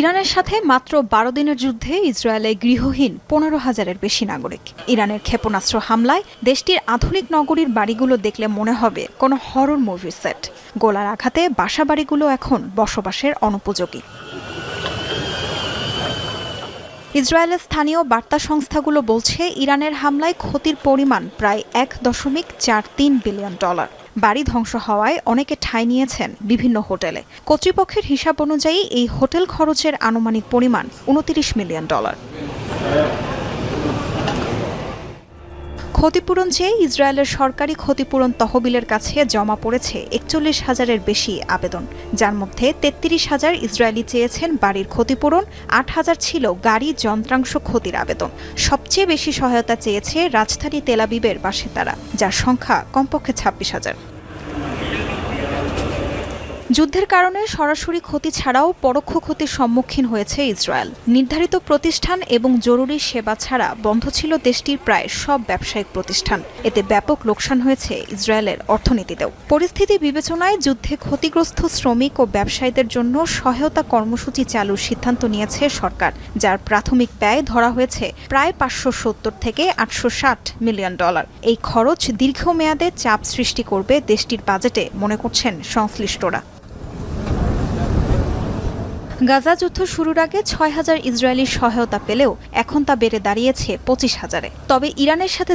ইরানের সাথে মাত্র ১২ দিনের যুদ্ধে ইসরায়েলে গৃহহীন ১৫,০০০-এর বেশি নাগরিক। ইরানের ক্ষেপণাস্ত্র হামলায় দেশটির আধুনিক নগরীর বাড়িগুলো দেখলে মনে হবে কোনো হরর মুভির সেট। গোলার আঘাতে বাসাবাড়িগুলো এখন বসবাসের অনুপযোগী। ইসরায়েলের স্থানীয় বার্তা সংস্থাগুলো বলছে, ইরানের হামলায় ক্ষতির পরিমাণ প্রায় $1.43 বিলিয়ন। বাড়ি ধ্বংস হওয়ায় অনেকে ঠাঁই নিয়েছেন বিভিন্ন হোটেলে। কর্তৃপক্ষের হিসাব অনুযায়ী এই হোটেল খরচের আনুমানিক পরিমাণ $29 মিলিয়ন। ক্ষতিপূরণ চেয়ে ইসরায়েলের সরকারি ক্ষতিপূরণ তহবিলের কাছে জমা পড়েছে ৪১,০০০-এর বেশি আবেদন, যার মধ্যে ৩৩,০০০ ইসরায়েলি চেয়েছেন বাড়ির ক্ষতিপূরণ, ৮,০০০ ছিল গাড়ি যন্ত্রাংশ ক্ষতির আবেদন। সবচেয়ে বেশি সহায়তা চেয়েছে রাজধানী তেল আবিবের বাসিন্দারা, যার সংখ্যা কমপক্ষে ২৬,০০০। যুদ্ধের কারণে সরাসরি ক্ষতি ছাড়াও পরোক্ষ ক্ষতির সম্মুখীন হয়েছে ইসরায়েল। নির্ধারিত প্রতিষ্ঠান এবং জরুরি সেবা ছাড়া বন্ধ ছিল দেশটির প্রায় সব ব্যবসায়িক প্রতিষ্ঠান। এতে ব্যাপক লোকসান হয়েছে ইসরায়েলের অর্থনীতিতেও। পরিস্থিতি বিবেচনায় যুদ্ধে ক্ষতিগ্রস্ত শ্রমিক ও ব্যবসায়ীদের জন্য সহায়তা কর্মসূচি চালুর সিদ্ধান্ত নিয়েছে সরকার, যার প্রাথমিক ব্যয় ধরা হয়েছে প্রায় $৫৭০ থেকে $৮৬০ মিলিয়ন। এই খরচ দীর্ঘমেয়াদে চাপ সৃষ্টি করবে দেশটির বাজেটে, মনে করছেন সংশ্লিষ্টরা। গাজা যুদ্ধ শুরুর আগে ৬,০০০ ইসরায়েলি সহায়তা পেলেও এখন তা বেড়ে দাঁড়িয়েছে ২৫,০০০-এ। তবে ইরানের সাথে